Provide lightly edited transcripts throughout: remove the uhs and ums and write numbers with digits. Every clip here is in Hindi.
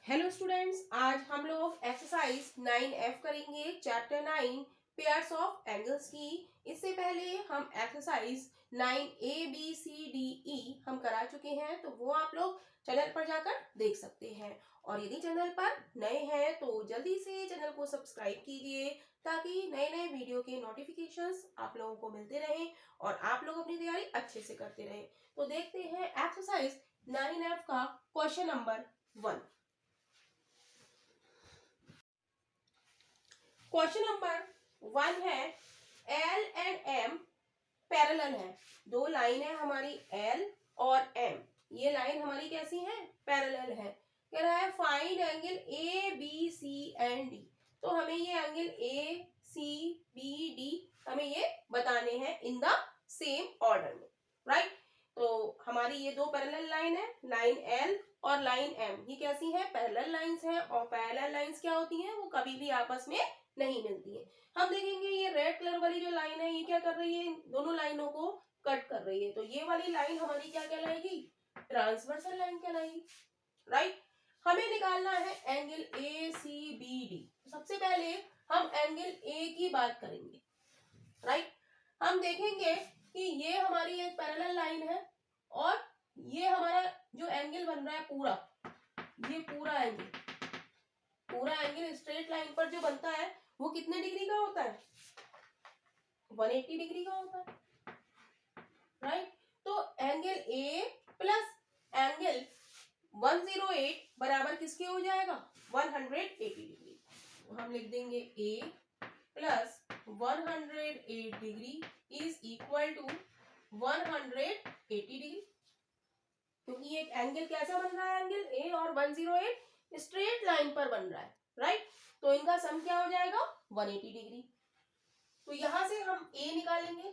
हेलो स्टूडेंट्स, आज हम लोग एक्सरसाइज 9F करेंगे, चैप्टर 9 पेयर्स ऑफ एंगल्स की। इससे पहले हम exercise 9A B C D E हम करा चुके हैं, तो वो आप लोग चैनल पर जाकर देख सकते हैं। और यदि चैनल पर नए हैं तो जल्दी से चैनल को सब्सक्राइब कीजिए ताकि नए नए वीडियो के नोटिफिकेशंस आप लोगों को मिलते रहें और आप लोग अपनी तैयारी अच्छे से करते रहें। तो देखते हैं एक्सरसाइज 9F का क्वेश्चन नंबर 1। क्वेश्चन नंबर 1 है, एल एंड एम पैरेलल है। दो लाइन है हमारी एल और एम, ये लाइन हमारी कैसी है? पैरेलल है। कह रहा है find angle A B C and D. तो हमें ये angle A C B D हमें ये बताने हैं इन द सेम ऑर्डर में, राइट। तो हमारी ये दो पैरेलल लाइन है, लाइन एल और लाइन एम, ये कैसी है? पैरेलल लाइंस हैं। और पैरेलल लाइंस क्या होती हैं? वो कभी भी आपस में नहीं मिलती है। हम देखेंगे ये रेड कलर वाली जो लाइन है, ये क्या कर रही है? इन दोनों लाइनों को कट कर रही है। तो ये वाली लाइन हमारी क्या कहलाएगी? ट्रांसवर्सल लाइन कहलाएगी, राइट। हमें निकालना है angle A C B D. सबसे पहले हम एंगल ए की बात करेंगे, राइट। हम देखेंगे कि ये हमारी एक पैरेलल लाइन है और ये हमारा जो एंगल बन रहा है पूरा, ये पूरा एंगल स्ट्रेट लाइन पर जो बनता है वो कितने डिग्री का होता है? 180 डिग्री का होता है, राइट। तो एंगल ए प्लस एंगल 108 बराबर किसके हो जाएगा? 180 डिग्री। तो हम लिख देंगे A plus 108 degree is equal to 180 degree, क्योंकि ये एंगल कैसा बन रहा है? एंगल ए और 108 स्ट्रेट लाइन पर बन रहा है, राइट। तो इनका सम क्या हो जाएगा? 180 डिग्री। तो यहां से हम ए निकालेंगे।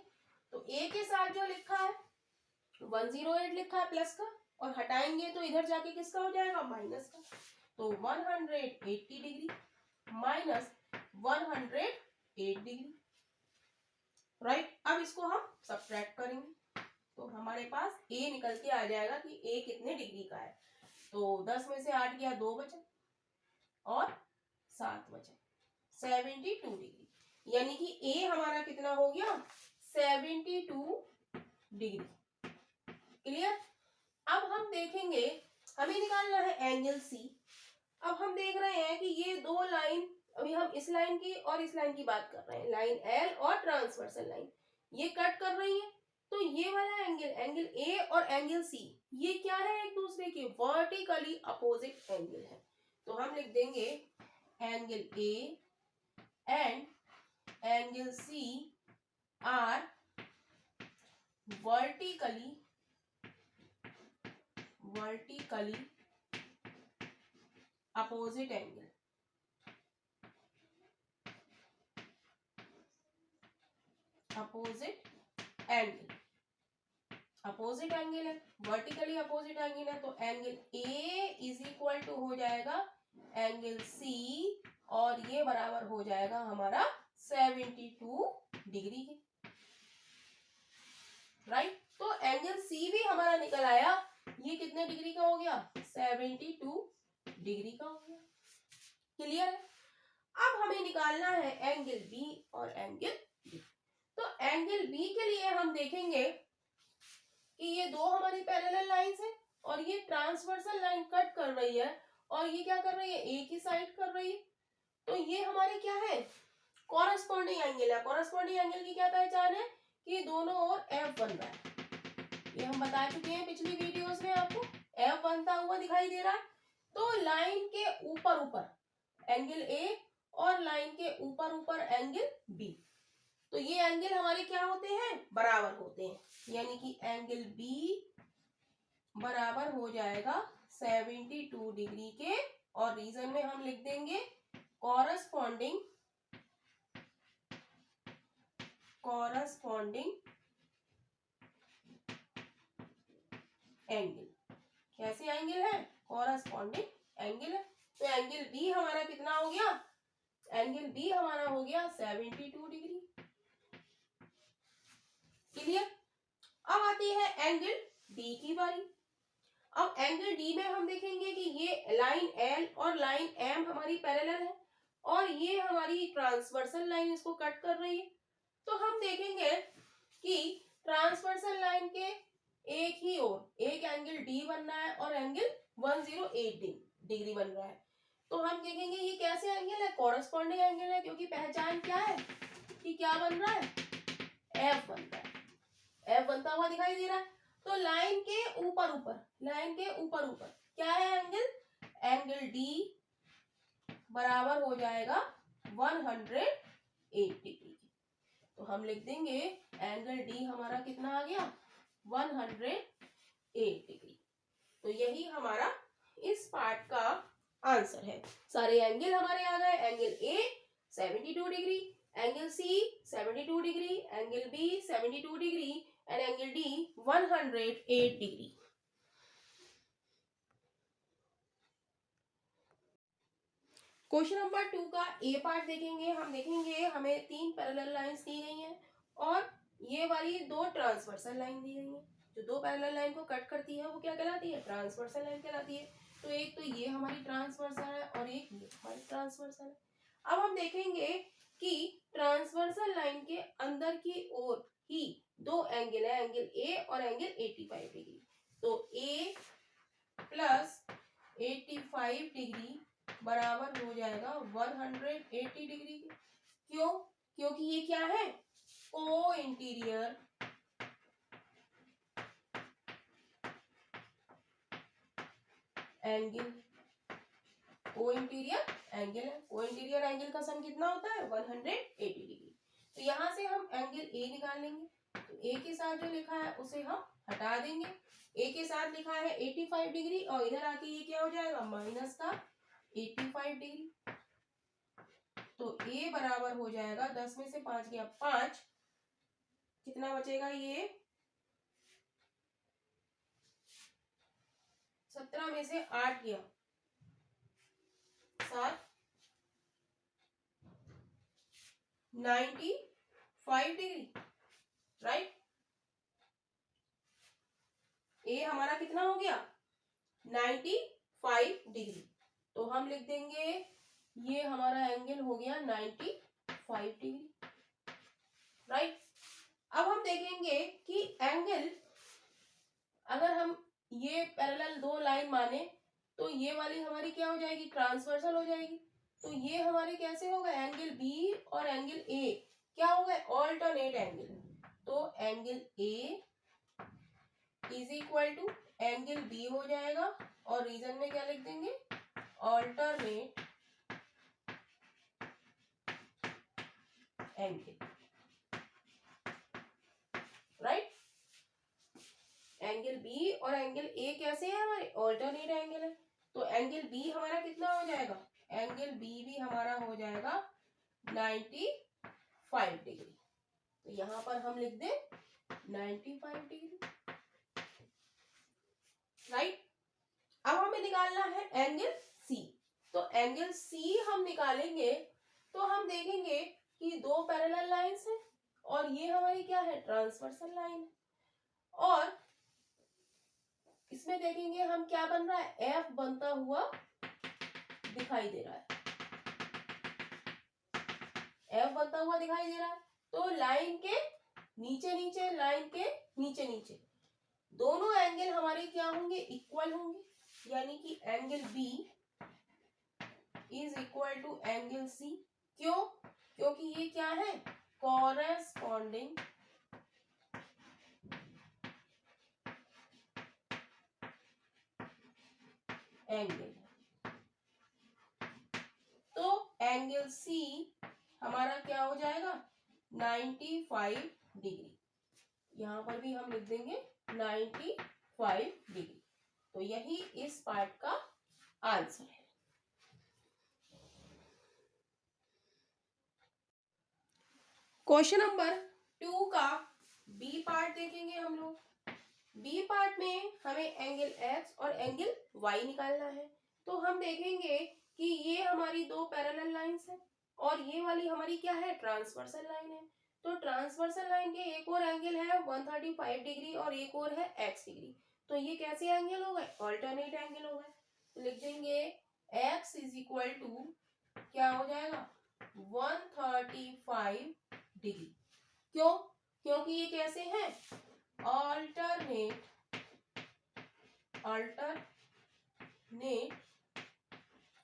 तो ए के साथ जो लिखा है 108 लिखा है प्लस का, और हटाएंगे तो इधर जाके किसका हो जाएगा? माइनस का। तो 180 डिग्री माइनस 108 डिग्री, राइट। अब इसको हम सब्ट्रैक्ट करेंगे तो हमारे पास ए निकल के आ जाएगा कि ए कितने डिग्री का है। तो 10 में से 8 गया, 2 बचे और 7 बचे, 72 डिग्री। यानी कि ए हमारा कितना हो गया? 72 डिग्री। क्लियर? अब हम देखेंगे, हमें निकालना है एंगल सी। अब हम देख रहे हैं कि ये दो लाइन, अभी हम इस लाइन की और इस लाइन की बात कर रहे हैं, लाइन एल और ट्रांसवर्सल लाइन, ये कट कर रही है। तो ये वाला एंगल, एंगल ए और एंगल सी, ये क्या है? एक दूसरे के वर्टिकली अपोजिट एंगल है। तो हम लिख देंगे angle A and angle C are vertically opposite angle, opposite angle है, वर्टिकली अपोजिट एंगल है। तो angle A is equal to हो जाएगा एंगल सी, और ये बराबर हो जाएगा हमारा 72 डिग्री के, राइट। तो एंगल सी भी हमारा निकल आया, ये कितने डिग्री का हो गया? 72 डिग्री का हो गया। क्लियर है? अब हमें निकालना है एंगल बी और एंगल बी। तो एंगल बी के लिए हम देखेंगे कि ये दो हमारी पैरेलल लाइंस है और ये ट्रांसवर्सल लाइन कट कर रही है, और ये क्या कर रही है? एक ही साइड कर रही है। तो ये हमारे क्या है? कॉरस्पॉन्डिंग एंगल है। कॉरस्पॉन्डिंग एंगल की क्या पहचान है? कि दोनों ओर एफ बन रहा है। ये हम बता चुके हैं पिछली वीडियोस में, आपको एफ बनता हुआ दिखाई दे रहा है। तो लाइन के ऊपर ऊपर एंगल ए और लाइन के ऊपर ऊपर एंगल बी, तो ये एंगल हमारे क्या होते हैं? बराबर होते हैं। यानी कि एंगल बी बराबर हो जाएगा 72 डिग्री के, और रीजन में हम लिख देंगे कॉरस्पॉन्डिंग एंगल। कैसे एंगल है? कॉरस्पॉन्डिंग एंगल है। तो एंगल बी हमारा कितना हो गया? एंगल बी हमारा हो गया 72 डिग्री। क्लियर? अब आती है एंगल डी की बारी। अब एंगल डी में हम देखेंगे कि ये लाइन एल और लाइन एम हमारी पैरेलल है और ये हमारी ट्रांसवर्सल लाइन इसको कट कर रही है। तो हम देखेंगे कि ट्रांसवर्सल लाइन के एक ही ओर एक एंगल डी बन रहा है और एंगल 108 डिग्री बन रहा है। तो हम देखेंगे ये कैसे एंगल है, कॉरेस्पॉन्डिंग एंगल है, क्योंकि पहचान क्या है कि क्या बन रहा है, एफ बन रहा है, एफ बनता हुआ दिखाई दे रहा है। तो लाइन के ऊपर ऊपर क्या है एंगल, एंगल डी बराबर हो जाएगा 108 डिग्री। तो हम लिख देंगे एंगल डी हमारा कितना आ गया, 108 डिग्री। तो यही हमारा इस पार्ट का आंसर है। सारे एंगल हमारे आ गए, angle A 72 degree, angle C 72 degree, angle B 72 degree and angle D 108 degree. Question number 2 का ए पार्ट देखेंगे। हम देखेंगे हमें 3 पैरेलल लाइंस दी गई हैं और ये वाली 2 ट्रांसवर्सल लाइन दी गई हैं। जो 2 पैरेलल लाइन को कट करती है वो क्या कहलाती है, ट्रांसवर्सल लाइन कहलाती है। तो एक तो ये हमारी ट्रांसवर्सल है और एक ये हमारी ट्रांसवर्सल है। अब हम देखेंगे कि ट्रांसवर्सल लाइन के अंदर की ओर ही 2 एंगल है, एंगल ए और एंगल 85 डिग्री। तो ए प्लस 85 डिग्री बराबर हो जाएगा 180 डिग्री के। क्यों, क्योंकि ये क्या है, को इंटीरियर एंगल, को इंटीरियर एंगल है। को इंटीरियर एंगल का सम कितना होता है, 180 डिग्री। तो यहां से हम एंगल ए निकाल लेंगे। तो ए के साथ जो लिखा है उसे हम हटा देंगे। ए के साथ लिखा है 85 डिग्री और इधर आके ये क्या हो जाएगा, माइनस का 85 डिग्री। तो ए बराबर हो जाएगा 10 में से 5 गया 5, कितना बचेगा, ये 17 में से 8 गया 7, 95 डिग्री, राइट। ए हमारा कितना हो गया, 95 डिग्री। तो हम लिख देंगे ये हमारा एंगल हो गया 95 डिग्री, राइट। अब हम देखेंगे कि एंगल, अगर हम ये पैरेलल 2 लाइन माने तो ये वाली हमारी क्या हो जाएगी, ट्रांसवर्सल हो जाएगी। तो ये हमारे कैसे होगा, एंगल बी और एंगल ए क्या हो गए, ऑल्टरनेट एंगल। तो angle A is equal to angle B हो जाएगा और रीजन में क्या लिख देंगे, alternate angle, right. Angle B और एंगल ए कैसे है हमारे, ऑल्टरनेट एंगल है। तो एंगल बी हमारा कितना हो जाएगा, एंगल बी भी हमारा हो जाएगा 95 डिग्री। तो यहां पर हम लिख दें 95 डिग्री, राइट। अब हमें निकालना है एंगल सी। तो एंगल सी हम निकालेंगे तो हम देखेंगे कि 2 पैरेलल लाइंस हैं और ये हमारी क्या है, ट्रांसवर्सल लाइन है। और इसमें देखेंगे हम क्या बन रहा है, एफ बनता हुआ दिखाई दे रहा है, एफ बनता हुआ दिखाई दे रहा है। तो लाइन के नीचे नीचे, लाइन के नीचे नीचे दोनों एंगल हमारे क्या होंगे, इक्वल होंगे। यानी कि angle B is equal to angle C. क्यों, क्योंकि ये क्या है, कॉरेस्पॉन्डिंग एंगल। तो एंगल सी हमारा क्या हो जाएगा, 95 डिग्री। यहां पर भी हम लिख देंगे 95 डिग्री। तो यही इस पार्ट का आंसर है। क्वेश्चन नंबर 2 का बी पार्ट देखेंगे हम लोग। बी पार्ट में हमें एंगल एक्स और एंगल वाई निकालना है। तो हम देखेंगे कि ये हमारी 2 पैरेलल लाइंस है और ये वाली हमारी क्या है, ट्रांसवर्सल लाइन है। तो ट्रांसवर्सल लाइन के एक और एंगल है 135 डिग्री और एक और है x डिग्री। तो ये कैसे एंगल हो गए, ऑल्टरनेट एंगल हो गए। तो लिख देंगे x इज इक्वल टू क्या हो जाएगा 135 डिग्री। क्यों, क्योंकि ये कैसे हैं, ऑल्टरनेट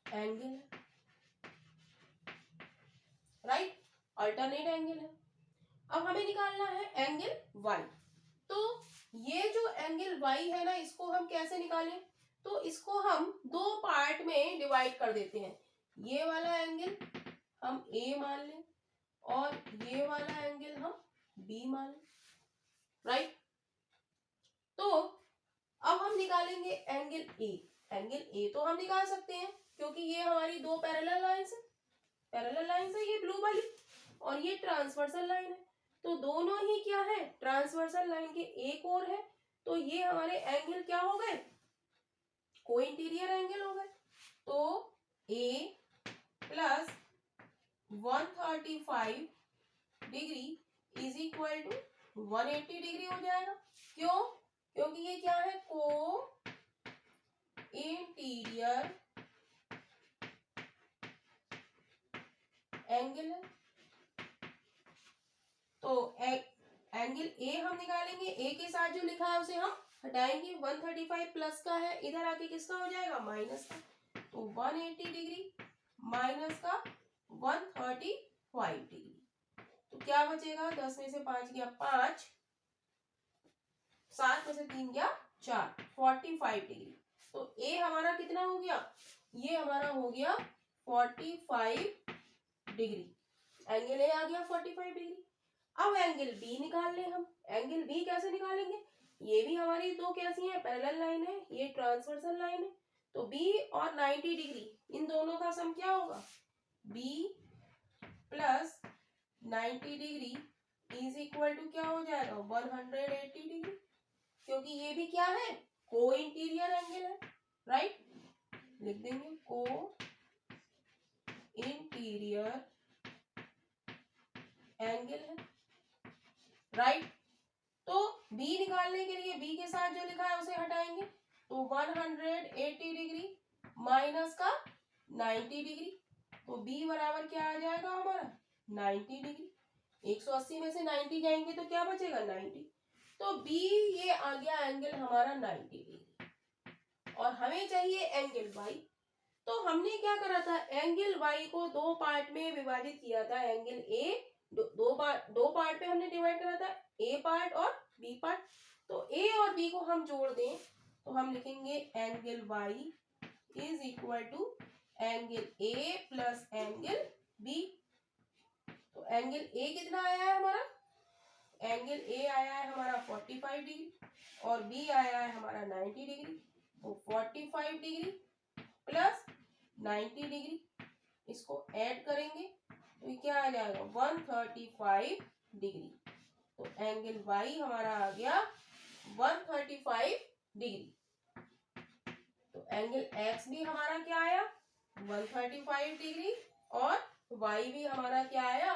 एंगल है, राइट, ऑल्टरनेट एंगल है। अब हमें निकालना है एंगल y। तो ये जो एंगल y है ना, इसको हम कैसे निकालें, तो इसको हम दो पार्ट में डिवाइड कर देते हैं। ये वाला एंगल हम a मान लें और ये वाला एंगल हम b मान लें, राइट। तो अब हम निकालेंगे एंगल a। एंगल a तो हम निकाल सकते हैं क्योंकि ये हमारी दो पैरेलल लाइंस है, ये ब्लू वाली और ये ट्रांसवर्सल लाइन है। तो दोनों ही क्या है, ट्रांसवर्सल लाइन के एक और है। तो ये हमारे एंगल क्या हो गए, को इंटीरियर एंगल हो गए। तो a plus 135 degree is equal to 180 degree हो जाएगा। क्यों, क्योंकि ये क्या है, को इंटीरियर एंगल है। तो एंगल ए हम निकालेंगे, ए के साथ जो लिखा है उसे हम हटाएंगे। 135 प्लस का है, इधर आके किसका हो जाएगा, माइनस का। तो 180 डिग्री माइनस का 135 डिग्री, तो क्या बचेगा, 10 में से 5 गया 5, 7 में से 3 गया 4, 45 डिग्री। तो ए हमारा कितना हो गया, ये हमारा हो गया 45 डिग्री, एंगल ए आ गया 45 डिग्री। अब एंगल बी निकाल लें हम। एंगल बी कैसे निकालेंगे, ये भी हमारी दो कैसी है, पैरेलल लाइन है, ये ट्रांसवर्सल लाइन है। तो बी और 90 डिग्री इन दोनों का सम क्या होगा, B plus 90 degree is equal to क्या हो जाएगा, 180 डिग्री, क्योंकि ये भी क्या है, को इंटीरियर एंगल है, राइट। लिख देंगे को इंटीरियर एंगल है, राइट। तो b निकालने के लिए b के साथ जो लिखा है उसे हटाएंगे। तो 180 डिग्री माइनस का 90 डिग्री, तो b बराबर क्या आ जाएगा हमारा 90 डिग्री। 180 में से 90 जाएंगे तो क्या बचेगा 90। तो b ये आ गया एंगल हमारा 90 डिग्री। और हमें चाहिए एंगल y। तो हमने क्या करा था, एंगल y को दो पार्ट में विभाजित किया था। एंगल a दो पार्ट पे हमने डिवाइड करा था, a पार्ट और b पार्ट। तो a और b को हम जोड़ दें तो हम लिखेंगे angle y is equal to angle a plus angle b। तो एंगल a कितना आया है हमारा, एंगल a आया है हमारा 45 डिग्री और b आया है हमारा 90 डिग्री। तो 45 डिग्री प्लस 90 डिग्री, इसको ऐड करेंगे तो क्या आ जाएगा 135 डिग्री। तो एंगल y हमारा आ गया 135 डिग्री। तो एंगल x भी हमारा क्या आया 135 डिग्री और y भी हमारा क्या आया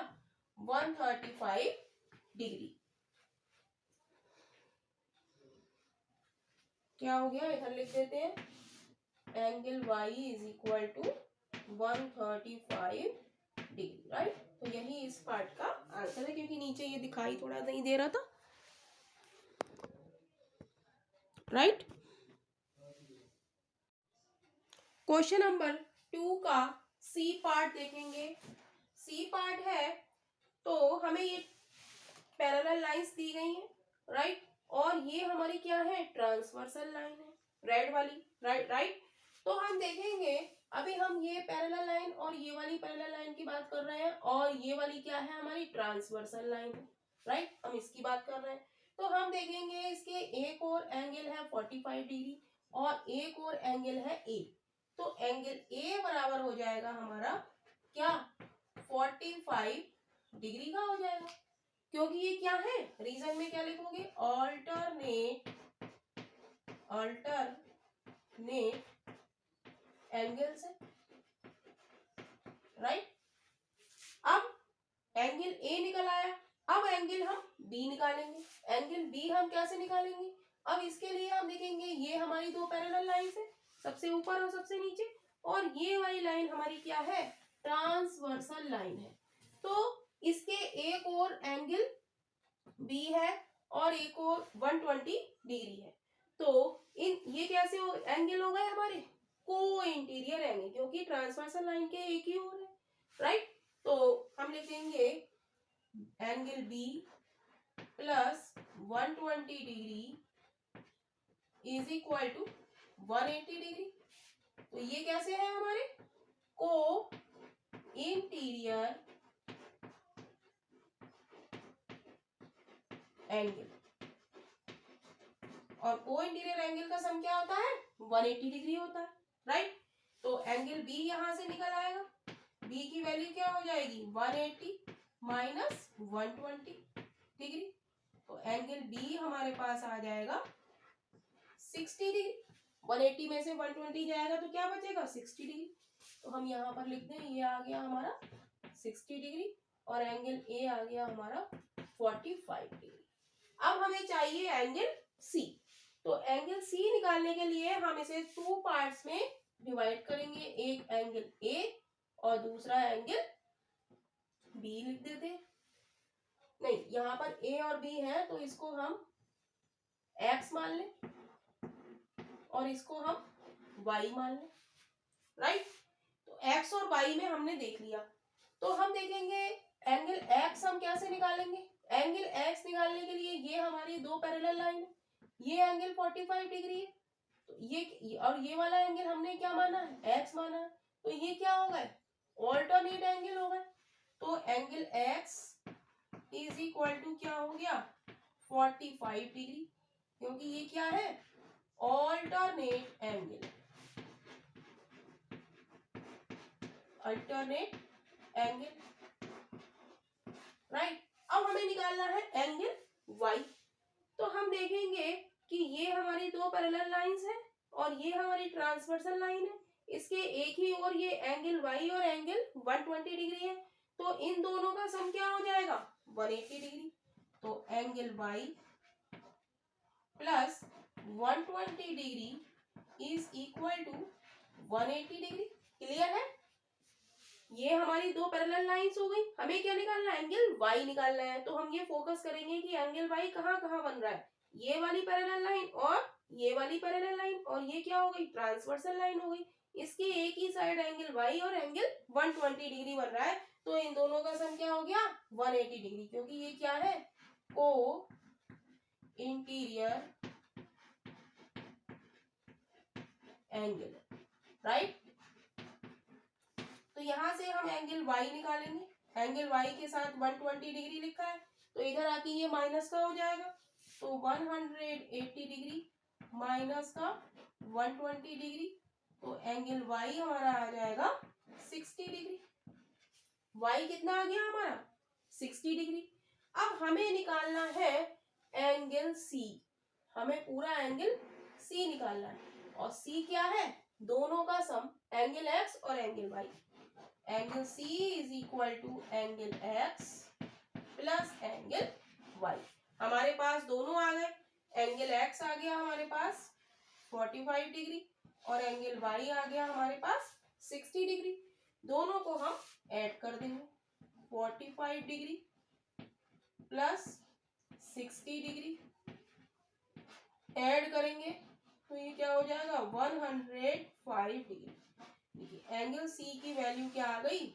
135 डिग्री। क्या हो गया, इधर लिख देते हैं angle y is equal to 135 degree, right. तो यही इस पार्ट का आंसर है, क्योंकि नीचे ये दिखाई थोड़ा नहीं दे रहा था, राइट। क्वेश्चन नंबर 2 का सी पार्ट देखेंगे। सी पार्ट है तो हमें ये पैरेलल लाइंस दी गई हैं, राइट। और ये हमारी क्या है, ट्रांसवर्सल लाइन है, रेड वाली, राइट। तो हम देखेंगे अभी हम ये पैरेलल लाइन और ये वाली पैरेलल लाइन की बात कर रहे हैं, और ये वाली क्या है हमारी ट्रांसवर्सल लाइन है, राइट। हम इसकी बात कर रहे हैं। तो हम देखेंगे इसके एक और एंगल है 45 डिग्री और एक और एंगल है ए। तो एंगल ए बराबर हो जाएगा हमारा क्या 45 डिग्री का हो जाएगा, क्योंकि ये क्या है, रीजन में क्या लिखोगे, ऑल्टरनेट एंगल्स है, राइट। अब एंगल ए निकल आया, अब एंगल हम बी निकालेंगे। एंगल बी हम कैसे निकालेंगे, अब इसके लिए हम देखेंगे ये हमारी दो पैरेलल लाइंस है, सबसे ऊपर और सबसे नीचे, और ये वाली लाइन हमारी क्या है, ट्रांसवर्सल लाइन है। तो इसके एक और एंगल बी है और एक और 120 डिग्री है। तो इन ये कैसे एंगल हो गए हमारे, को इंटीरियर एंगल, क्योंकि ट्रांसवर्सल लाइन के एक ही ओर है, राइट। तो हम लिखेंगे angle B plus 120 degree is equal to 180 degree. तो ये कैसे है हमारे, को इंटीरियर एंगल, और को इंटीरियर एंगल का सम क्या होता है, 180 डिग्री होता है, राइट। तो एंगल बी यहां से निकल आएगा, बी की वैल्यू क्या हो जाएगी, 180 माइनस 120 डिग्री। तो एंगल बी हमारे पास आ जाएगा 60 डिग्री। 180 में से 120 जाएगा तो क्या बचेगा, 60 डिग्री। तो हम यहाँ पर लिखते हैं ये आ गया हमारा 60 डिग्री और एंगल ए आ गया हमारा 45 डिग्री। अब हमें चाहिए एंगल सी। तो एंगल सी निकालने के लिए हम इसे 2 पार्ट्स में डिवाइड करेंगे, एक एंगल ए और दूसरा एंगल बी लिख देते हैं। नहीं, यहाँ पर ए और बी है तो इसको हम एक्स मान लें और इसको हम वाई मान लें, राइट। तो एक्स और वाई में हमने देख लिया। तो हम देखेंगे एंगल एक्स हम कैसे निकालेंगे। एंगल एक्स निकालने के लिए ये हमारी दो पैरेलल लाइन है, ये एंगल 45 डिग्री है, तो ये और ये वाला एंगल हमने क्या माना है, एक्स माना है। तो ये क्या हो गए, ऑल्टरनेट एंगल हो गए। तो angle X is equal to क्या हो गया, 45 डिग्री, क्योंकि ये क्या है, alternate angle, alternate angle, right. अब हमें निकालना है एंगल वाई। तो हम देखेंगे कि ये हमारी दो पैरेलल लाइंस है और ये हमारी ट्रांसवर्सल लाइन है, इसके एक ही ओर ये एंगल वाई और एंगल 120 डिग्री है। तो इन दोनों का सम क्या हो जाएगा, 180 डिग्री। तो angle Y plus 120 degree is equal to 180 degree. Clear है, ये हमारी दो पैरेलल लाइंस हो गई। हमें क्या निकालना है, एंगल वाई निकालना है। तो हम ये फोकस करेंगे कि एंगल वाई कहाँ कहाँ बन रहा है, ये वाली पैरेलल लाइन और ये वाली पैरेलल लाइन, और ये क्या हो गई, ट्रांसवर्सल लाइन हो गई। इसके एक ही साइड एंगल वाई और एंगल 120 डिग्री बन रहा है। तो इन दोनों का सम क्या हो गया, 180 डिग्री, क्योंकि ये क्या है, को इंटीरियर एंगल, राइट। तो यहां से हम एंगल वाई निकालेंगे, एंगल वाई के साथ 120 डिग्री लिखा है तो इधर आके ये माइनस का हो जाएगा। तो 180 डिग्री माइनस का 120 डिग्री, तो एंगल वाई हमारा आ जाएगा 60 डिग्री। वाई कितना आ गया हमारा, 60 डिग्री। अब हमें निकालना है एंगल सी, हमें पूरा एंगल सी निकालना है। और सी क्या है, दोनों का सम, एंगल एक्स और angle Y. Angle C is equal to angle X plus angle Y. हमारे पास दोनों आ गए, एंगल एक्स आ गया हमारे पास 45 डिग्री और एंगल वाई आ गया हमारे पास 60 डिग्री। दोनों को हम ऐड कर देंगे, 45 डिग्री प्लस 60 डिग्री ऐड करेंगे तो ये क्या हो जाएगा, 105 डिग्री। देखिए एंगल सी की वैल्यू क्या आ गई,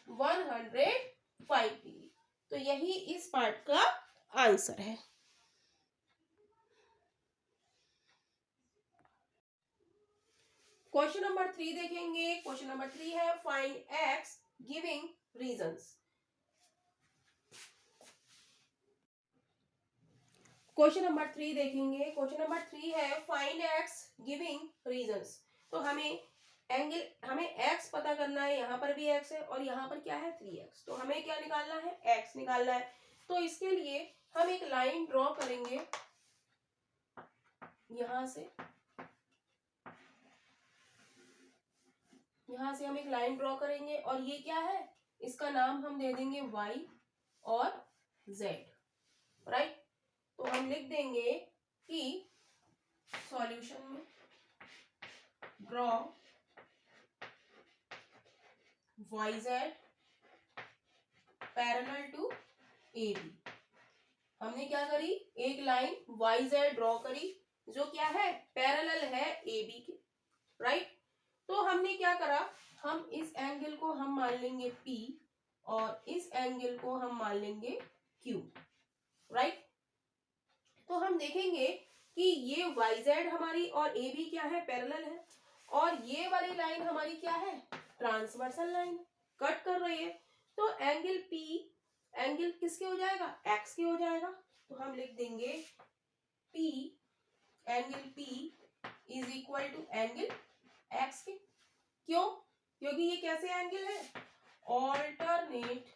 105 डिग्री। तो यही इस पार्ट का आंसर है। क्वेश्चन नंबर 3 देखेंगे। क्वेश्चन नंबर 3 है find x giving reasons. Question number 3 देखेंगे। क्वेश्चन नंबर 3 है फाइंड एक्स गिविंग रीजंस। तो हमें x पता करना है, यहाँ पर भी x है और यहाँ पर क्या है 3x। तो हमें क्या निकालना है, x निकालना है। तो इसके लिए हम एक लाइन ड्रॉ करेंगे यहाँ से हम एक लाइन ड्रॉ करेंगे और ये क्या है, इसका नाम हम दे देंगे y और z, राइट। तो हम लिख देंगे कि सॉल्यूशन में draw Y Z parallel to A B. हमने क्या करी, एक लाइन वाई जेड ड्रॉ करी जो क्या है, पैरेलल है ए बी के, राइट। तो हमने क्या करा, हम इस एंगल को हम मान लेंगे P और इस एंगल को हम मान लेंगे Q, राइट। तो हम देखेंगे कि ये YZ हमारी और AB क्या है, पैरेलल है, और ये वाली लाइन हमारी क्या है, ट्रांसवर्सल लाइन, कट कर रही है। तो एंगल P एंगल किसके हो जाएगा, X के हो जाएगा। तो हम लिख देंगे P angle P is equal to angle X के। क्यों, क्योंकि ये कैसे एंगल है, alternate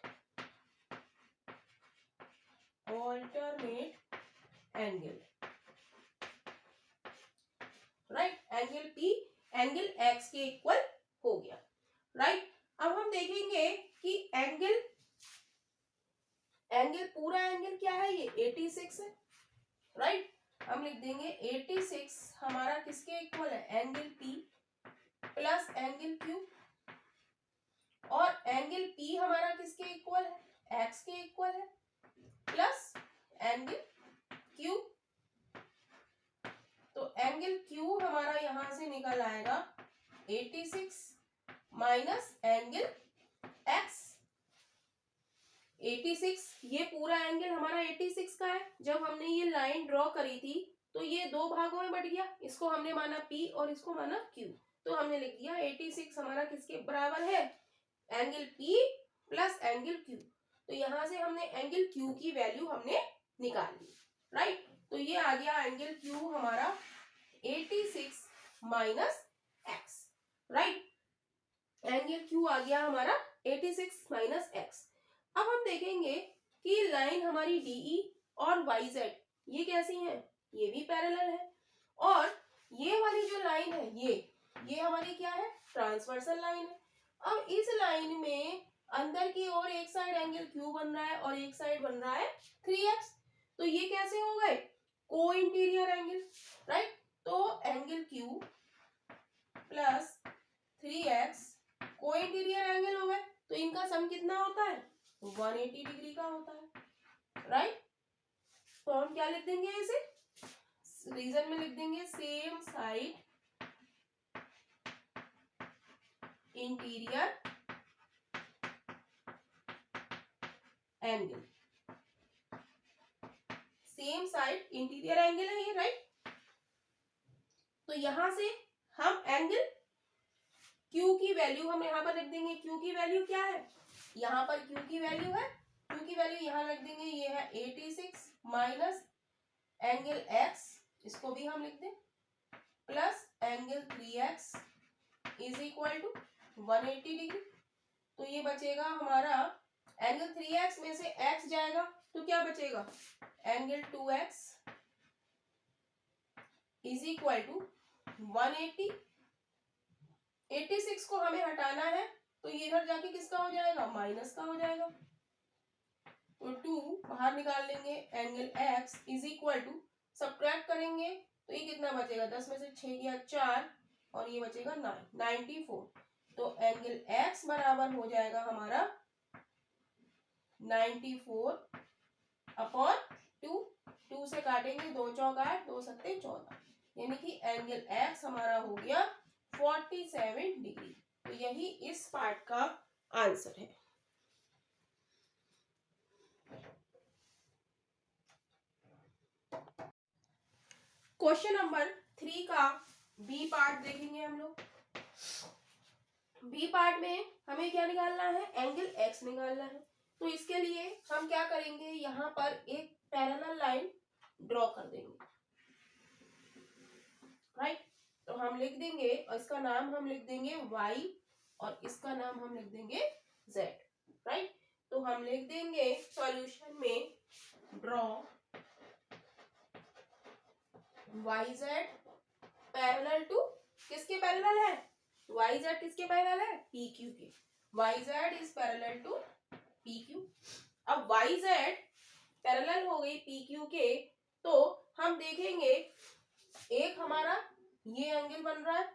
angle, right. Angle P angle X के इक्वल हो गया, राइट। अब हम देखेंगे कि एंगल पूरा एंगल क्या है, ये 86 है, राइट। हम लिख देंगे 86 हमारा किसके इक्वल है, angle P plus angle Q, और एंगल P हमारा किसके इक्वल है, X के इक्वल है, प्लस एंगल Q। तो एंगल Q हमारा यहां से निकल आएगा 86 माइनस एंगल X। 86 ये पूरा एंगल हमारा 86 का है। जब हमने ये लाइन ड्रॉ करी थी तो ये दो भागों में बट गया, इसको हमने माना P और इसको माना Q। तो हमने लिख दिया 86 हमारा किसके बराबर है, angle P plus angle Q। तो यहां से हमने एंगल Q की वैल्यू हमने निकाल ली, राइट। तो ये आ गया एंगल Q हमारा 86 minus X, right. Angle Q आ गया हमारा 86 माइनस X। अब हम देखेंगे कि लाइन हमारी DE और YZ ये कैसी है, ये भी पैरेलल है, और ये वाली जो लाइन है ये हमारी क्या है, ट्रांसवर्सल लाइन है। अब इस लाइन में अंदर की ओर एक साइड एंगल Q बन रहा है और एक साइड बन रहा है 3x। तो ये कैसे हो गए, को इंटीरियर एंगल, राइट। तो एंगल Q प्लस 3x को इंटीरियर एंगल हो गए। तो इनका सम कितना होता है, 180 डिग्री का होता है, राइट। तो हम क्या लिख देंगे, इसे रीजन में लिख देंगे same side interior angle, same side interior angle है ये, राइट। तो यहां से हम एंगल Q की वैल्यू हम यहां पर लिख देंगे। Q की वैल्यू क्या है, यहां पर Q की वैल्यू है, Q की वैल्यू यहां लिख देंगे, ये है 86 माइनस एंगल X, इसको भी हम लिख दें, plus angle 3x is equal to 180 degree. तो ये बचेगा हमारा एंगल 3x में से x जाएगा तो क्या बचेगा, angle 2x is equal to 180। 86 को हमें हटाना है तो ये इधर जाके किसका हो जाएगा, माइनस का हो जाएगा। तो 2 बाहर निकाल लेंगे, angle x is equal to, subtract करेंगे तो ये कितना बचेगा, 10 में से 6 गया 4 और ये बचेगा 9, 94। तो एंगल x बराबर हो जाएगा हमारा 94 अपॉन 2। 2 से काटेंगे, 2 चौक 8, 2 सत्ते 14, यानी कि एंगल x हमारा हो गया 47 डिग्री। तो यही इस पार्ट का आंसर है। क्वेश्चन नंबर 3 का बी पार्ट देखेंगे हम लोग। बी पार्ट में हमें क्या निकालना है, एंगल x निकालना है। तो इसके लिए हम क्या करेंगे, यहाँ पर एक पैरेलल लाइन ड्रॉ कर देंगे, राइट। तो हम लिख देंगे, और इसका नाम हम लिख देंगे y और इसका नाम हम लिख देंगे z, राइट। तो हम लिख देंगे सॉल्यूशन में ड्रॉ YZ पैरेलल टू, किसके पैरेलल है, YZ किसके पैरेलल है, PQ के। YZ is parallel to PQ। अब YZ पैरेलल हो गई PQ के, तो हम देखेंगे एक हमारा ये एंगल बन रहा है,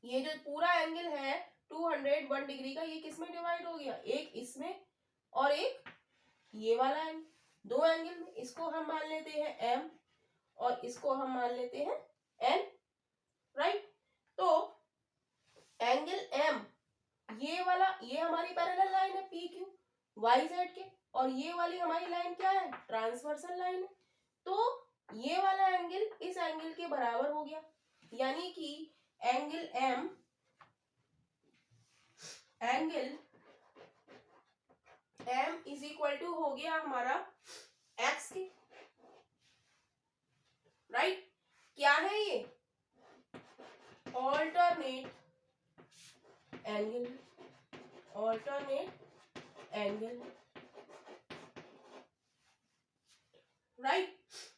ये जो पूरा एंगल है 201 डिग्री का, ये किसमें डिवाइड हो गया, एक इसमें और एक ये वाला एंगल, दो एंगल में। इसको हम मान लेते हैं एम और इसको हम मान लेते हैं एन, राइट। तो एंगल एम, ये वाला, ये हमारी पैरेलल लाइन है पी क्यू वाई जेड के, और ये वाली हमारी लाइन क्या है, ट्रांसवर्सल लाइन है। तो ये वाला एंगल इस एंगल के बराबर हो गया, यानी कि angle M, angle M is equal to हो गया हमारा एक्स के, राइट। क्या है ये, alternate angle, alternate angle, right.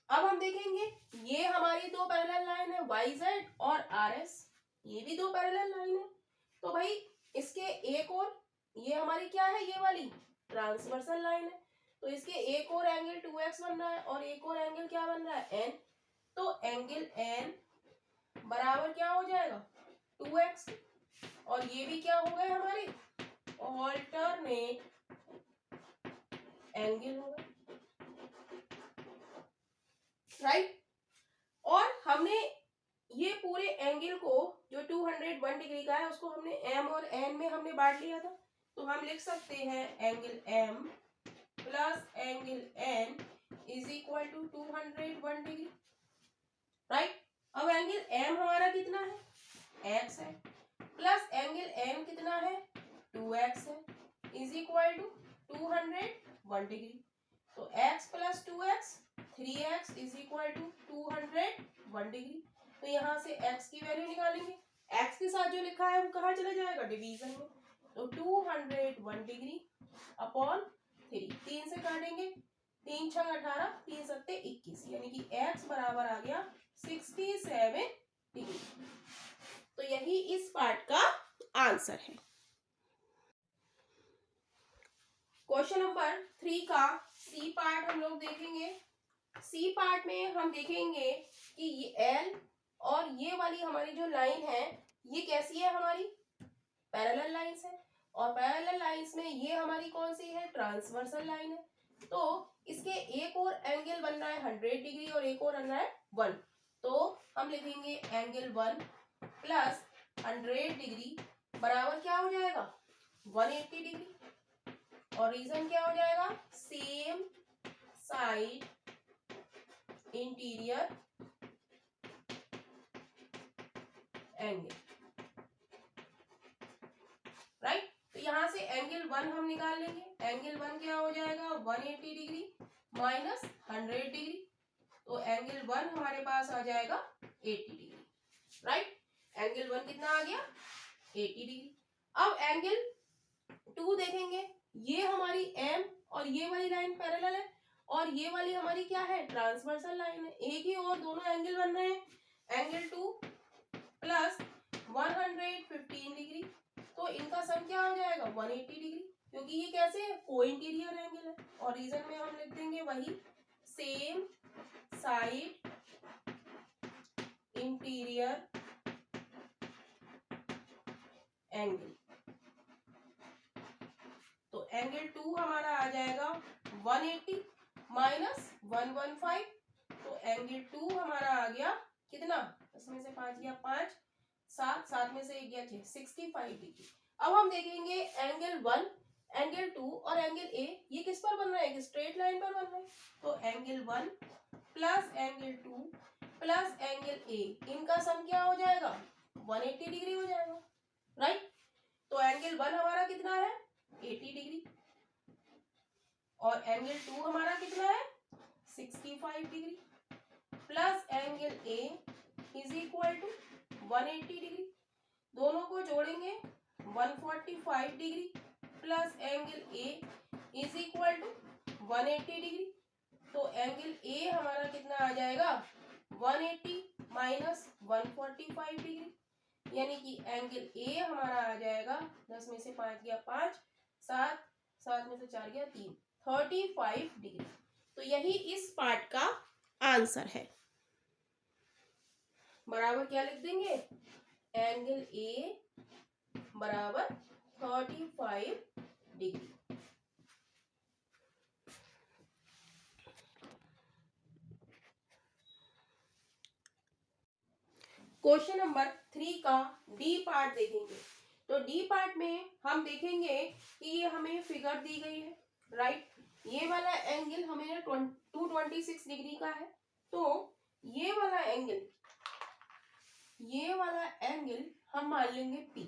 अब हम देखेंगे ये हमारी दो पैरेलल लाइन है वाई जेड और आर एस, ये भी दो पैरेलल लाइन है। तो भाई इसके एक और, ये हमारी क्या है, ये वाली ट्रांसवर्सल लाइन है, तो इसके एक और एंगल 2x बन रहा है और एक और एंगल क्या बन रहा है, n। तो एंगल n बराबर क्या हो जाएगा, 2x, और ये भी क्या हो गए हमारे ऑल्टरनेट एंगल हो गए, राइट। और हमने ये पूरे एंगल को जो 201 डिग्री का है उसको हमने m और n में हमने बांट लिया था, तो हम लिख सकते हैं angle m plus angle n is equal to 201 degree, right. अब एंगल m हमारा कितना है, x है, प्लस एंगल n कितना है, 2x है, इज इक्वल टू 201 डिग्री। तो x plus 2x 3x is equal to 201 degree. तो यहाँ से x की वैल्यू निकालेंगे, x के साथ जो लिखा है वो कहाँ चला जाएगा, डिवीजन में। तो 201 डिग्री अपॉन 3, 3 से काटेंगे, 3 6 18, 3 7 21, यानी कि x बराबर आ गया 67 डिग्री। तो यही इस पार्ट का आंसर है। क्वेश्चन नंबर 3 का सी पार्ट हम लोग देखेंगे। सी पार्ट में हम देखेंगे कि ये एल और ये वाली हमारी जो लाइन है ये कैसी है, हमारी पैरेलल लाइंस है, और पैरेलल लाइंस में ये हमारी कौन सी है, ट्रांसवर्सल लाइन है। तो इसके एक और एंगल बन रहा है 100 डिग्री और एक और बन रहा है 1। तो हम लिखेंगे एंगल 1 प्लस 100 डिग्री बराबर क्या हो जाएगा, 180 डिग्री, और रीजन क्या हो जाएगा, same side interior angle, right. तो यहां से एंगल 1 हम निकाल लेंगे, एंगल 1 क्या हो जाएगा, 180 डिग्री माइनस 100 डिग्री, तो एंगल 1 हमारे पास आ जाएगा 80 डिग्री, राइट। एंगल 1 कितना आ गया, 80 डिग्री। अब एंगल 2 देखेंगे, ये हमारी एम और ये वाली लाइन पैरेलल है, और ये वाली हमारी क्या है, ट्रांसवर्सल लाइन है, एक ही और दोनों एंगल बन रहे हैं। एंगल 2 प्लस 115 डिग्री, तो इनका सम क्या हो जाएगा, 180 डिग्री, क्योंकि ये कैसे है, को इंटीरियर एंगल है, और रीजन में हम लिख देंगे वही सेम साइड इंटीरियर एंगल। तो एंगल 2 हमारा आ जाएगा 180 माइनस 115, तो एंगल 2 हमारा आ गया कितना, इसमें से 5 गया 5, 7, 7 में से 1 गया 6, 65 डिग्री। अब हम देखेंगे एंगल 1, एंगल 2 और एंगल ए, ये किस पर बन रहा है, स्ट्रेट लाइन पर बन रहा है। तो angle 1 plus angle 2 plus angle ए, इनका सम क्या हो जाएगा, 180 डिग्री हो जाएगा, राइट। तो एंगल 1 हमारा कितना है, 80 डिग्री, और एंगल 2 हमारा कितना है, 65 degree, plus angle A is equal to 180 degree, दोनों को जोड़ेंगे 145 degree, plus angle A is equal to 180 degree, तो एंगल ए हमारा कितना आ जाएगा, 180 माइनस 145 डिग्री, यानी कि एंगल ए हमारा आ जाएगा, 10 में से 5 गया 5, 7, 7 में से 4 गया 3, 35 डिग्री। तो यही इस पार्ट का आंसर है। बराबर क्या लिख देंगे, एंगल ए बराबर 35 डिग्री। क्वेश्चन नंबर 3 का डी पार्ट देखेंगे। तो डी पार्ट में हम देखेंगे कि ये हमें फिगर दी गई है, राइट। ये वाला एंगल हमें 226 डिग्री का है। तो ये वाला एंगल हम मान लेंगे P,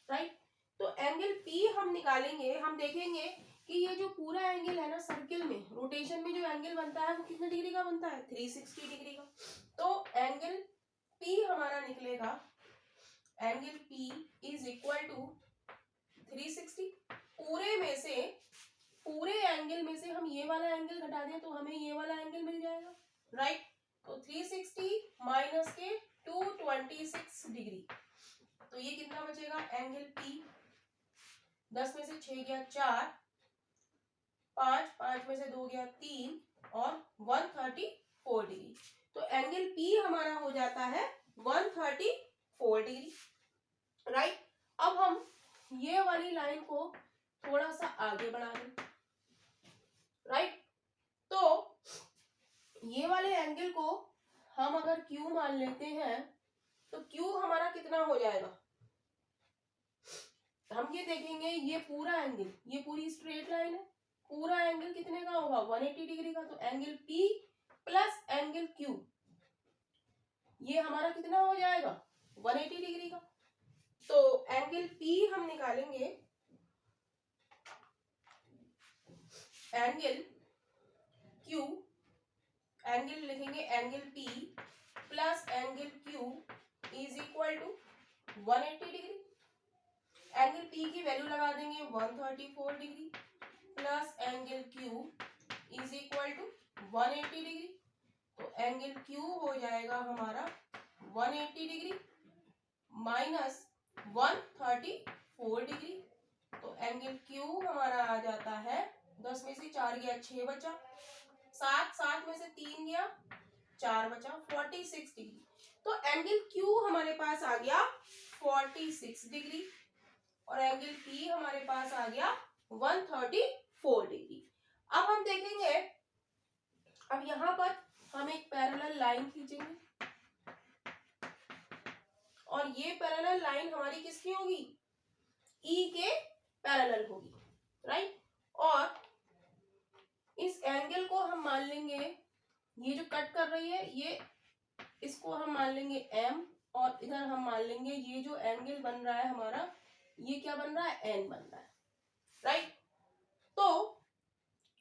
राइट। तो एंगल P हम निकालेंगे, हम देखेंगे कि ये जो पूरा एंगल है ना सर्किल में, रोटेशन में जो एंगल बनता है वो कितने डिग्री का बनता है, 360 डिग्री का। तो एंगल P हमारा निकलेगा, angle P is equal to 360। पूरे एंगल में से हम ये वाला एंगल घटा दें तो हमें ये वाला एंगल मिल जाएगा, राइट। तो 360 माइनस के 226 डिग्री, तो ये कितना बचेगा, एंगल P 10 में से 6 गया 4, 5 में से 2 गया 3 और 134 डिग्री। तो एंगल P हमारा हो जाता है 134 डिग्री, राइट। अब हम ये वाली लाइन को थोड़ा सा आगे बढ़ा दें, राइट। तो ये वाले एंगल को हम अगर Q मान लेते हैं तो Q हमारा कितना हो जाएगा, हम ये देखेंगे ये पूरा एंगल, ये पूरी स्ट्रेट लाइन है, पूरा एंगल कितने का होगा, 180 डिग्री का। तो angle P plus angle Q ये हमारा कितना हो जाएगा, 180 डिग्री का। तो एंगल P हम निकालेंगे, एंगल Q, एंगल लिखेंगे angle P plus angle Q is equal to 180 degree. Angle P की वैल्यू लगा देंगे 134 degree plus angle Q is equal to 180 degree. तो एंगल Q हो जाएगा हमारा 180 डिग्री माइनस 134 डिग्री। तो एंगल Q हमारा आ जाता है, 10 में से 4 गया 6 बचा, 7 में से 3 गया 4 बचा, 46 डिग्री। तो एंगल Q हमारे पास आ गया 46 डिग्री और एंगल P हमारे पास आ गया 134 डिग्री। अब हम देखेंगे, अब यहां पर हम एक पैरेलल लाइन खींचेंगे और ये पैरेलल लाइन हमारी किसकी होगी, E के पैरेलल होगी, राइट। और इस एंगल को हम मान लेंगे, ये जो कट कर रही है ये, इसको हम मान लेंगे M और इधर हम मान लेंगे ये जो एंगल बन रहा है हमारा, ये क्या बन रहा है, N बन रहा है, राइट। तो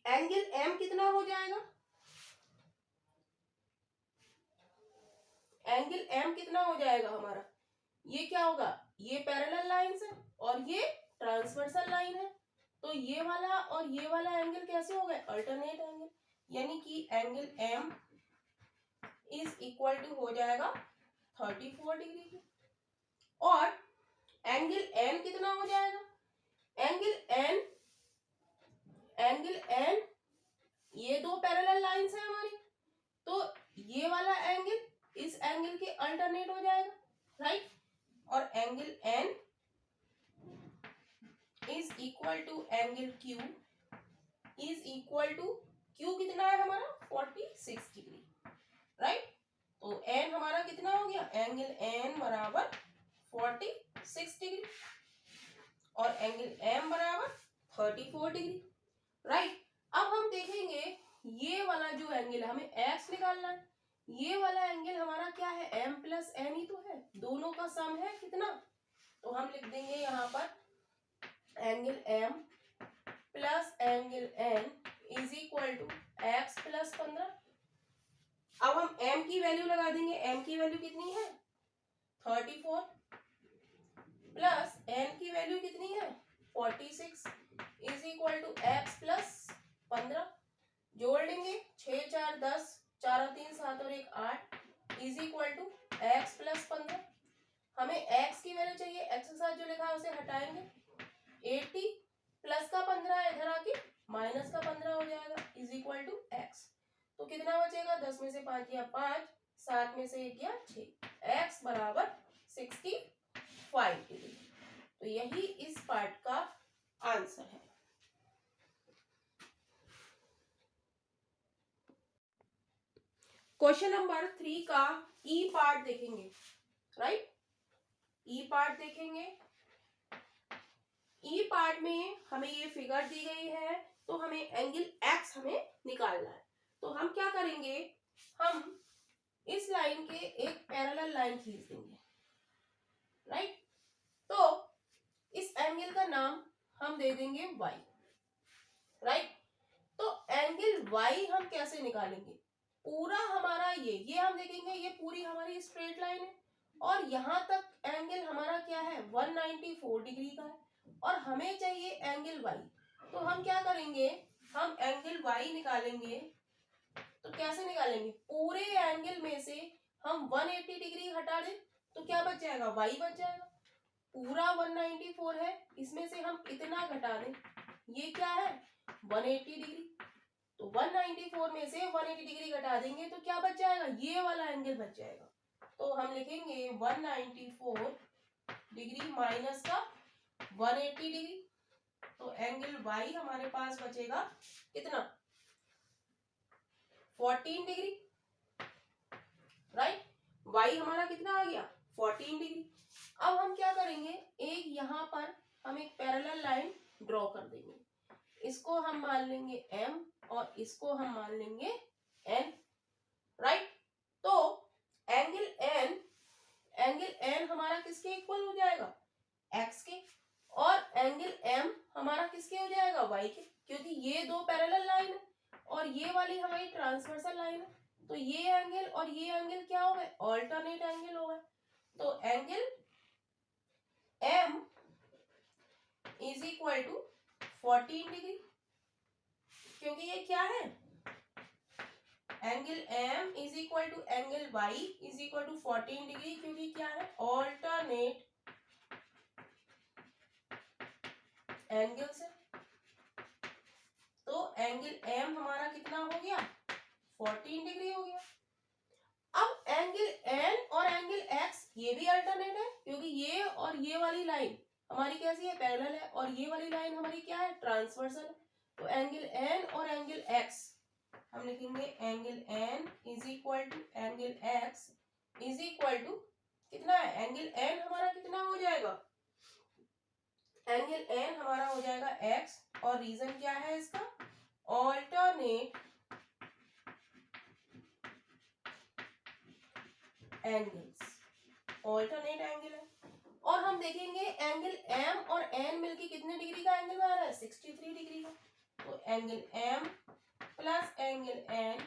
एंगल M कितना हो जाएगा, एंगल M कितना हो जाएगा हमारा, ये क्या होगा, ये पैरेलल लाइन है और ये ट्रांसवर्सल लाइन है। तो ये वाला और ये वाला एंगल कैसे हो गए, अल्टरनेट एंगल, यानी कि angle M is equal to हो जाएगा 34 डिग्री की। और एंगल N कितना हो जाएगा, एंगल N ये दो पैरेलल लाइंस है हमारी, तो ये वाला एंगल इस एंगल के अल्टरनेट हो जाएगा, राइट। और angle N is equal to angle Q is equal to, Q कितना है हमारा 46 डिग्री, राइट। तो N हमारा कितना हो गया, एंगल N बराबर 46 डिग्री और एंगल M बराबर 34 डिग्री, राइट। अब हम देखेंगे ये वाला जो एंगल है हमें X निकालना है, ये वाला एंगल हमारा क्या है, M प्लस N ही तो है, दोनों का सम है कितना। तो हम लिख देंगे यहाँ पर angle M plus angle N is equal to X plus 15। अब हम M की वैल्यू लगा देंगे, M की वैल्यू कितनी है 34 प्लस N की वैल्यू कितनी है 46 is equal to X plus 15। जोड़ लेंगे 6 4 10, 4 और 3 7 और 1 8 is equal to X plus 15। हमें X की वैल्यू चाहिए, X के साथ जो लिखा है उसे हटाएंगे, 80 प्लस का 15 इधर आके माइनस का 15 हो जाएगा इज इक्वल टू एक्स। तो कितना बचेगा, 10 में से 5 गया 5, 7 में से 1 गया 6, एक्स बराबर 65 डिग्री। तो यही इस पार्ट का आंसर है। क्वेश्चन नंबर 3 का ई पार्ट देखेंगे, राइट। ई पार्ट देखेंगे। ई पार्ट में हमें ये फिगर दी गई है, तो हमें एंगल एक्स हमें निकालना है। तो हम क्या करेंगे, हम इस लाइन के एक पैरेलल लाइन खींच देंगे, राइट। तो इस एंगल का नाम हम दे देंगे वाई, राइट। तो एंगल वाई हम कैसे निकालेंगे, पूरा हमारा ये हम देखेंगे, ये पूरी हमारी स्ट्रेट लाइन है और यहां तक एंगल हमारा क्या है 194 डिग्री का है और हमें चाहिए एंगल वाई। तो हम क्या करेंगे, हम एंगल वाई निकालेंगे। तो कैसे निकालेंगे, पूरे एंगल में से हम 180 डिग्री हटा दें तो क्या बच जाएगा, वाई बच जाएगा। पूरा 194 है, इसमें से हम इतना घटा दें, ये क्या है 180 डिग्री। तो 194 में से 180 डिग्री घटा देंगे तो क्या बच जाएगा, ये वाला एंगल बच जाएगा। तो हम लिखेंगे 194 डिग्री माइनस का 180 डिग्री। तो एंगल वाई हमारे पास बचेगा कितना, 14 डिग्री, राइट। वाई हमारा कितना आ गया 14 डिग्री। अब हम क्या करेंगे, एक यहाँ पर हम एक पैरेलल लाइन ड्रॉ कर देंगे। इसको हम मान लेंगे M और इसको हम मान लेंगे N, राइट। तो एंगल N हमारा किसके इक्वल हो जाएगा, X के, और एंगल M हमारा किसके हो जाएगा, Y के, क्योंकि ये दो पैरेलल लाइन है और ये वाली हमारी ट्रांसवर्सल लाइन है। तो ये एंगल और ये एंगल क्या हो गए, ऑल्टरनेट एंगल हो गए। तो angle M is equal to 14 degree, क्योंकि ये क्या है, angle M is equal to angle Y is equal to 14 degree, क्योंकि क्या है ऑल्टरनेट एंगल्स है। तो एंगल M हमारा कितना हो गया 14 डिग्री हो गया। अब एंगल N और एंगल X ये भी अल्टरनेट है, क्योंकि ये और ये वाली लाइन हमारी कैसी है, पैरेलल है, और ये वाली लाइन हमारी क्या है, ट्रांसवर्सल है। तो एंगल N और एंगल X हम लिखेंगे angle N is equal to angle X is equal to कितना है, एंगल N हमारा कितना हो जाएगा, एंगल N हमारा हो जाएगा X, और रीजन क्या है इसका, ऑल्टरनेट एंगल्स, ऑल्टरनेट एंगल है। और हम देखेंगे एंगल M और N मिलके कितने डिग्री का एंगल आ रहा है, 63 डिग्री का। तो angle M plus angle N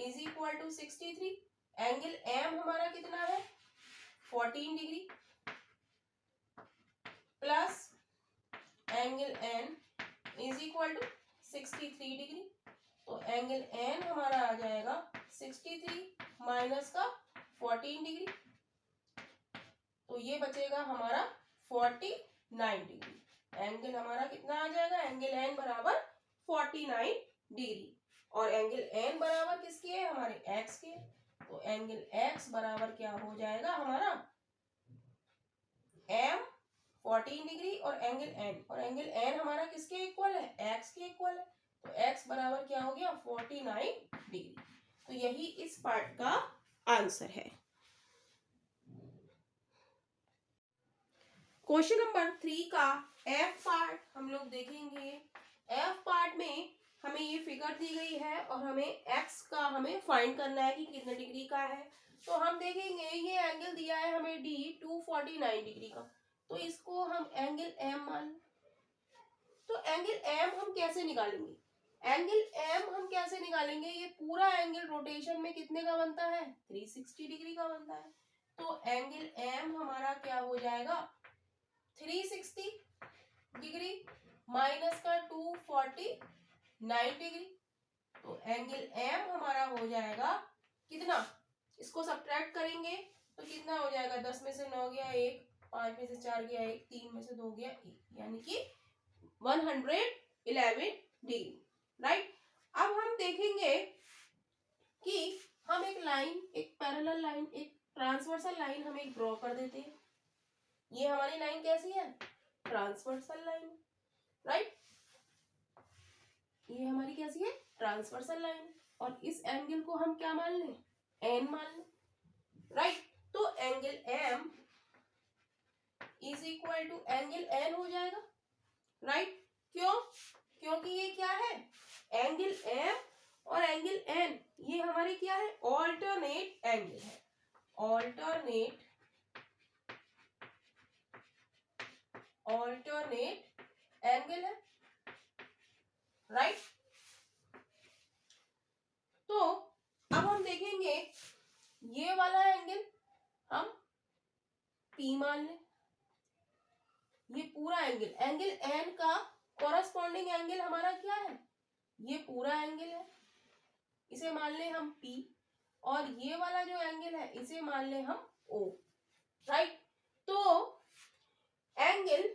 is equal to 63। Angle M हमारा कितना है 14 degree plus angle N is equal to 63 degree. तो एंगल N हमारा आ जाएगा 63 माइनस का 14 डिग्री, तो ये बचेगा हमारा 49 डिग्री। एंगल हमारा कितना आ जाएगा, एंगल N बराबर 49 डिग्री, और एंगल N बराबर किसके है, हमारे X के। तो एंगल X बराबर क्या हो जाएगा हमारा M 14 डिग्री और एंगल N हमारा किसके इक्वल है, X के इक्वल है। तो X बराबर क्या हो गया 49 डिग्री। तो यही इस पार्ट का आंसर है। क्वेश्चन नंबर 3 का F पार्ट हम लोग देखेंगे। F पार्ट में हमें ये फिगर दी गई है और हमें X का हमें फाइंड करना है कि कितने डिग्री का है। तो हम देखेंगे ये एंगल दिया है हमें D 249 डिग्री का, तो इसको हम एंगल M मान। तो एंगल M हम कैसे निकालेंगे, एंगल M हम कैसे निकालेंगे, ये पूरा एंगल रोटेशन में कितने का बनता है 360 डिग्री का बनता है। तो एंगल M हमारा क्या हो जाएगा 360 डिग्री माइनस का 249 डिग्री। तो एंगल M हमारा हो जाएगा कितना, इसको सब्ट्रैक्ट करेंगे तो कितना हो जाएगा, 10 में से 9 गया 1, 5 में से 4 गया 1, 3 में से 2 गया 1, यानी कि 111 डिग्री, राइट। अब हम देखेंगे कि हम एक लाइन, एक पैरेलल लाइन, एक ट्रांसवर्सल लाइन हम एक ड्रॉ कर देते हैं। ये हमारी लाइन कैसी है? Transversal line, right. ये हमारी कैसी है? Transversal line. और इस एंगल को हम क्या मान लें? एन मान लें, राइट। तो angle M is equal to angle N हो जाएगा, राइट। क्यों? क्योंकि ये क्या है? एंगल एम और एंगल एन ये हमारे क्या है? ऑल्टरनेट एंगल है, ऑल्टरनेट एंगल है, राइट। तो अब हम देखेंगे ये वाला एंगल हम P मान लें। ये पूरा एंगल, एंगल एन का कॉरस्पॉन्डिंग एंगल हमारा क्या है? ये पूरा एंगल है, इसे मान लें हम P। और ये वाला जो एंगल है इसे मान लें हम O, राइट। तो एंगल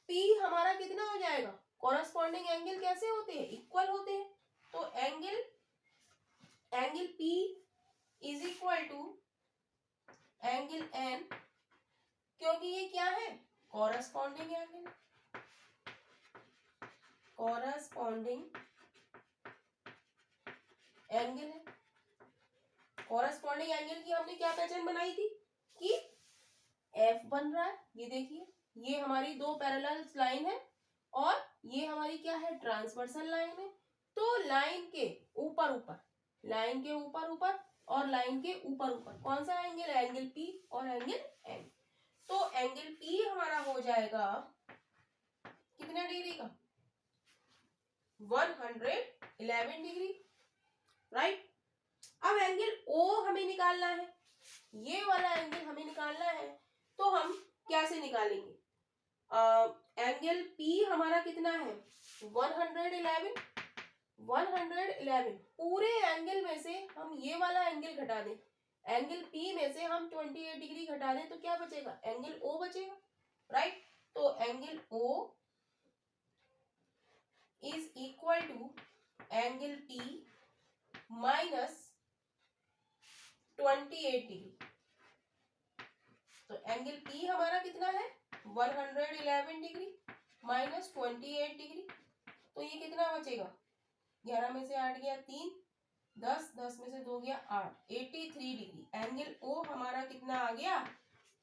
P हमारा कितना हो जाएगा? कॉरस्पॉन्डिंग एंगल कैसे होते हैं? इक्वल होते हैं। तो angle P is equal to angle N, क्योंकि ये क्या है? कॉरस्पॉन्डिंग एंगल, कॉरस्पॉन्डिंग एंगल है। कॉरस्पॉन्डिंग एंगल की हमने क्या पहचान बनाई थी कि F बन रहा है। ये देखिए, ये हमारी दो पैरेलल लाइन है और ये हमारी क्या है? ट्रांसवर्सल लाइन है। तो लाइन के ऊपर ऊपर, लाइन के ऊपर ऊपर और लाइन के ऊपर ऊपर कौन सा एंगल? एंगल P और एंगल N। तो एंगल P हमारा हो जाएगा कितने डिग्री का? 111 डिग्री, राइट। अब एंगल O हमें निकालना है, ये वाला एंगल हमें निकालना है। तो हम कैसे निकालेंगे? एंगल P हमारा कितना है? 111 पूरे एंगल में से हम ये वाला एंगल घटा दें, एंगल P में से हम 28 डिग्री घटा दें तो क्या बचेगा? एंगल O बचेगा, राइट। तो angle O is equal to angle P minus 28 degree. तो एंगल P हमारा कितना है? 111 डिग्री माइनस 28 डिग्री। तो ये कितना बचेगा? 11 में से 8 गया 3, 10, 10 में से 2 गया 8, 83 डिग्री। एंगल O हमारा कितना आ गया?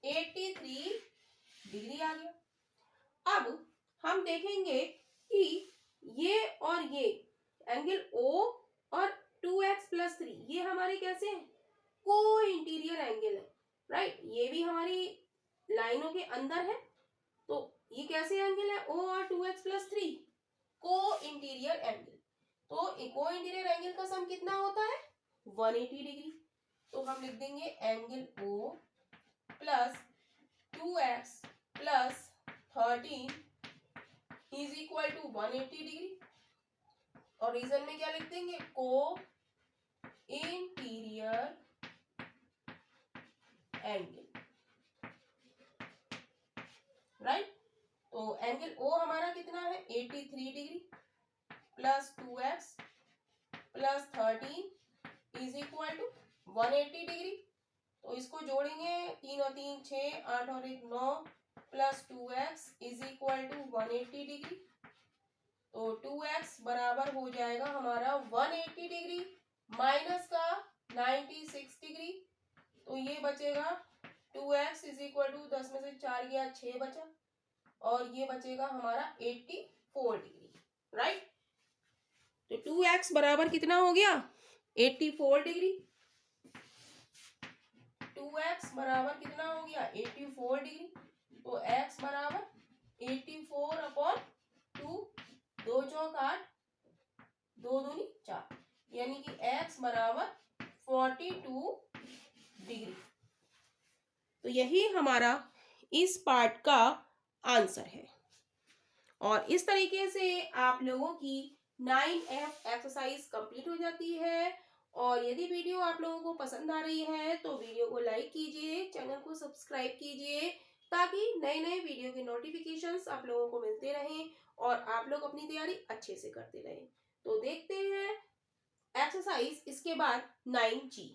83 डिग्री आ गया। अब हम देखेंगे कि ये और ये एंगल O और 2x प्लस 3 ये हमारे कैसे हैं? को इंटीरियर एंगल है, राइट। ये भी हमारी लाइनों के अंदर है। तो ये कैसे एंगल है? O और 2x प्लस 3 को इंटीरियर एंगल। तो को इंटीरियर एंगल का सम कितना होता है? 180 डिग्री। तो हम लिख देंगे angle O plus 2x plus 13 is equal to 180 degree. और रीजन में क्या लिख देंगे? Co-interior angle, right. तो एंगल O हमारा कितना है? 83 degree plus 2x plus 13 is equal to 180 degree. तो इसको जोड़ेंगे, 3 और 3 6, 8 और 1 9 plus 2x is equal to 180 degree. तो 2x बराबर हो जाएगा हमारा 180 डिग्री माइनस का 96 डिग्री। तो ये बचेगा 2x इज इक्वल टू 10 में से 4 गया 6 बचा और ये बचेगा हमारा 84 डिग्री, राइट। तो 2x बराबर कितना हो गया? 84 डिग्री। 2x बराबर कितना हो गया? 84 डिग्री। तो x बराबर 84 अपॉन 2, 2 चौक 8, 2 दूनी 4, यानी कि x बराबर 42 डिग्री। तो यही हमारा इस पार्ट का आंसर है। और इस तरीके से आप लोगों की 9F एक्सरसाइज कंप्लीट हो जाती है। और यदि वीडियो आप लोगों को पसंद आ रही है तो वीडियो को लाइक कीजिए, चैनल को सब्सक्राइब कीजिए ताकि नए नए वीडियो के नोटिफिकेशंस आप लोगों को मिलते रहें और आप लोग अपनी तैयारी अच्छे से करते रहें। तो देखते हैं एक्सरसाइज इसके बाद 9G